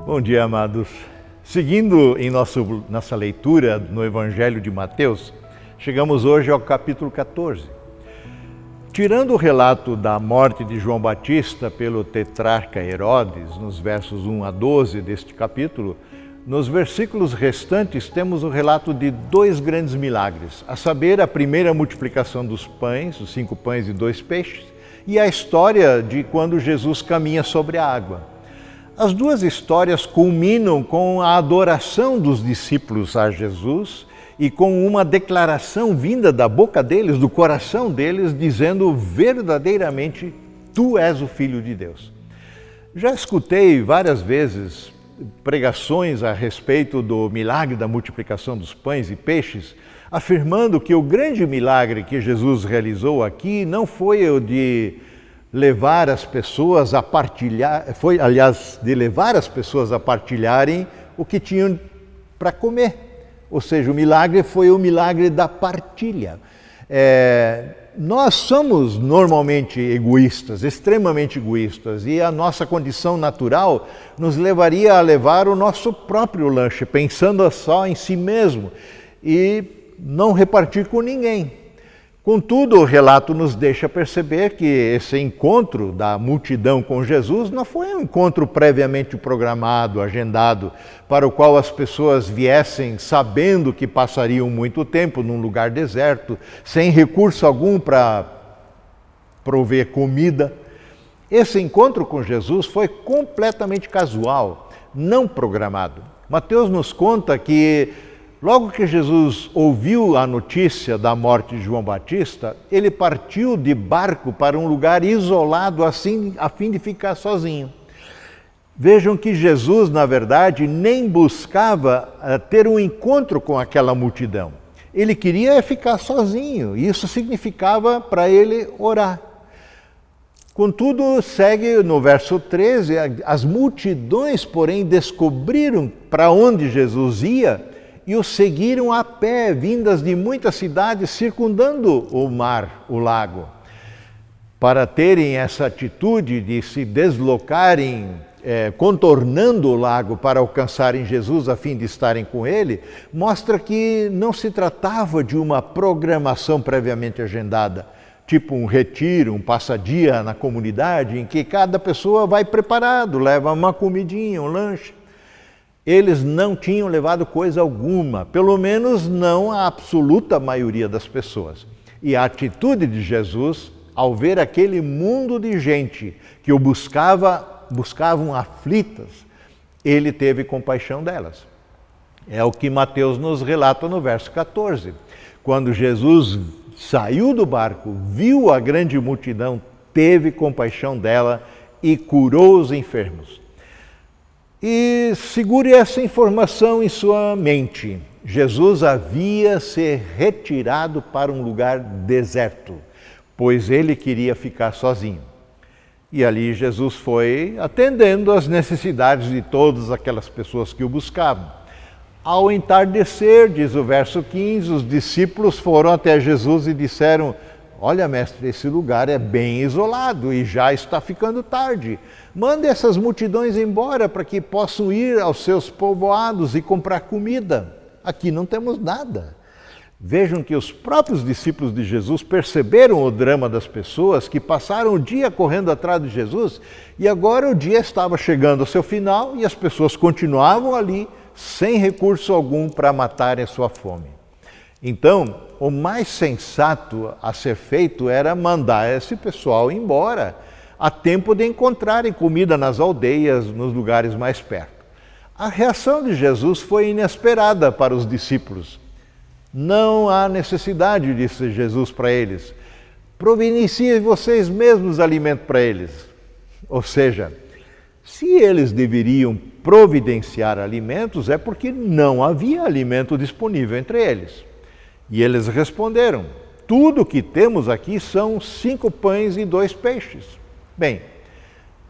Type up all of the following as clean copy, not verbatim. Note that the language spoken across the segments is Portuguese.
Bom dia, amados. Seguindo em nossa leitura no Evangelho de Mateus, chegamos hoje ao capítulo 14. Tirando o relato da morte de João Batista pelo tetrarca Herodes, nos versos 1 a 12 deste capítulo, nos versículos restantes temos o relato de dois grandes milagres, a saber, a primeira multiplicação dos pães, os 5 pães e 2 peixes, e a história de quando Jesus caminha sobre a água. As duas histórias culminam com a adoração dos discípulos a Jesus e com uma declaração vinda da boca deles, do coração deles, dizendo verdadeiramente, tu és o Filho de Deus. Já escutei várias vezes pregações a respeito do milagre da multiplicação dos pães e peixes, afirmando que o grande milagre que Jesus realizou aqui não foi o de levar as pessoas a partilhar, de levar as pessoas a partilharem o que tinham para comer. Ou seja, o milagre foi o milagre da partilha. Nós somos normalmente egoístas, extremamente egoístas, e a nossa condição natural nos levaria a levar o nosso próprio lanche, pensando só em si mesmo e não repartir com ninguém. Contudo, o relato nos deixa perceber que esse encontro da multidão com Jesus não foi um encontro previamente programado, agendado, para o qual as pessoas viessem sabendo que passariam muito tempo num lugar deserto, sem recurso algum para prover comida. Esse encontro com Jesus foi completamente casual, não programado. Mateus nos conta que logo que Jesus ouviu a notícia da morte de João Batista, ele partiu de barco para um lugar isolado assim, a fim de ficar sozinho. Vejam que Jesus, na verdade, nem buscava ter um encontro com aquela multidão. Ele queria ficar sozinho, e isso significava para ele orar. Contudo, segue no verso 13, as multidões, porém, descobriram para onde Jesus ia e o seguiram a pé, vindas de muitas cidades circundando o mar, o lago. Para terem essa atitude de se deslocarem, contornando o lago para alcançarem Jesus a fim de estarem com ele, mostra que não se tratava de uma programação previamente agendada, tipo um retiro, um passadia na comunidade, em que cada pessoa vai preparado, leva uma comidinha, um lanche. Eles não tinham levado coisa alguma, pelo menos não a absoluta maioria das pessoas. E a atitude de Jesus, ao ver aquele mundo de gente que o buscavam aflitas, ele teve compaixão delas. É o que Mateus nos relata no verso 14. Quando Jesus saiu do barco, viu a grande multidão, teve compaixão dela e curou os enfermos. E segure essa informação em sua mente. Jesus havia se retirado para um lugar deserto, pois ele queria ficar sozinho. E ali Jesus foi atendendo às necessidades de todas aquelas pessoas que o buscavam. Ao entardecer, diz o verso 15, os discípulos foram até Jesus e disseram: olha, mestre, esse lugar é bem isolado e já está ficando tarde. Mande essas multidões embora para que possam ir aos seus povoados e comprar comida. Aqui não temos nada. Vejam que os próprios discípulos de Jesus perceberam o drama das pessoas que passaram o dia correndo atrás de Jesus e agora o dia estava chegando ao seu final e as pessoas continuavam ali sem recurso algum para matarem a sua fome. Então, o mais sensato a ser feito era mandar esse pessoal embora, a tempo de encontrarem comida nas aldeias, nos lugares mais perto. A reação de Jesus foi inesperada para os discípulos. Não há necessidade, disse Jesus para eles. Providenciem vocês mesmos alimento para eles. Ou seja, se eles deveriam providenciar alimentos, é porque não havia alimento disponível entre eles. E eles responderam: tudo o que temos aqui são 5 pães e 2 peixes. Bem,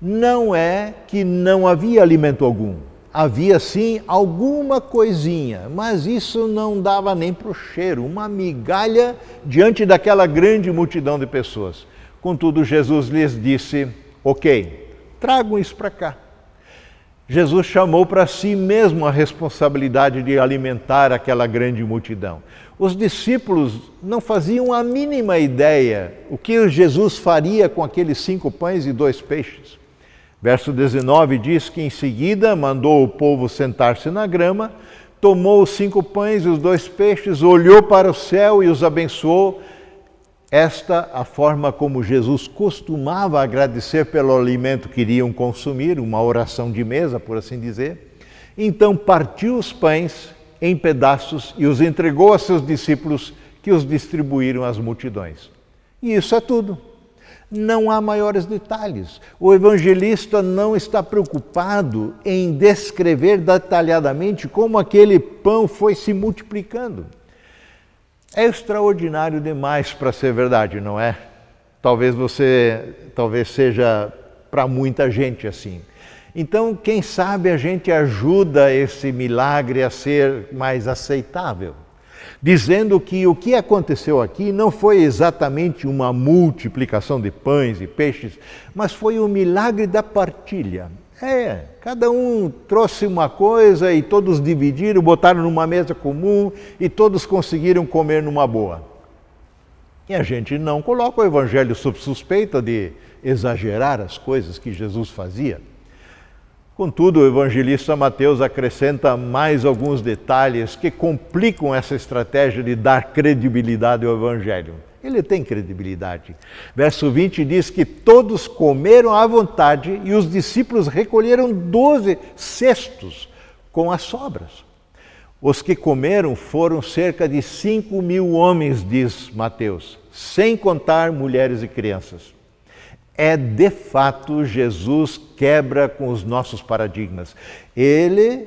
não é que não havia alimento algum. Havia sim alguma coisinha, mas isso não dava nem para o cheiro, uma migalha diante daquela grande multidão de pessoas. Contudo, Jesus lhes disse: ok, tragam isso para cá. Jesus chamou para si mesmo a responsabilidade de alimentar aquela grande multidão. Os discípulos não faziam a mínima ideia o que Jesus faria com aqueles 5 pães e 2 peixes. Verso 19 diz que em seguida mandou o povo sentar-se na grama, tomou os 5 pães e os 2 peixes, olhou para o céu e os abençoou. Esta a forma como Jesus costumava agradecer pelo alimento que iriam consumir, uma oração de mesa, por assim dizer. Então partiu os pães em pedaços e os entregou a seus discípulos, que os distribuíram às multidões. E isso é tudo. Não há maiores detalhes. O evangelista não está preocupado em descrever detalhadamente como aquele pão foi se multiplicando. É extraordinário demais para ser verdade, não é? Talvez seja para muita gente assim. Então, quem sabe a gente ajuda esse milagre a ser mais aceitável, dizendo que o que aconteceu aqui não foi exatamente uma multiplicação de pães e peixes, mas foi o milagre da partilha. Cada um trouxe uma coisa e todos dividiram, botaram numa mesa comum e todos conseguiram comer numa boa. E a gente não coloca o evangelho sob suspeita de exagerar as coisas que Jesus fazia. Contudo, o evangelista Mateus acrescenta mais alguns detalhes que complicam essa estratégia de dar credibilidade ao evangelho. Ele tem credibilidade. Verso 20 diz que todos comeram à vontade e os discípulos recolheram 12 cestos com as sobras. Os que comeram foram cerca de 5.000 homens, diz Mateus, sem contar mulheres e crianças. De fato, Jesus quebra com os nossos paradigmas. Ele,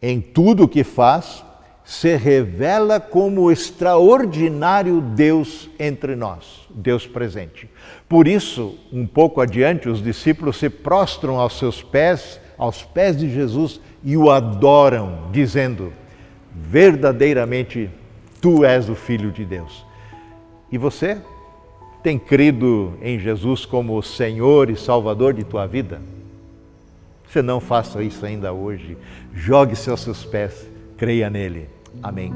em tudo o que faz, se revela como o extraordinário Deus entre nós, Deus presente. Por isso, um pouco adiante, os discípulos se prostram aos pés de Jesus e o adoram, dizendo: verdadeiramente, tu és o Filho de Deus. E você tem crido em Jesus como o Senhor e Salvador de tua vida? Se não, faça isso ainda hoje. Jogue-se aos seus pés, creia nele. Amém.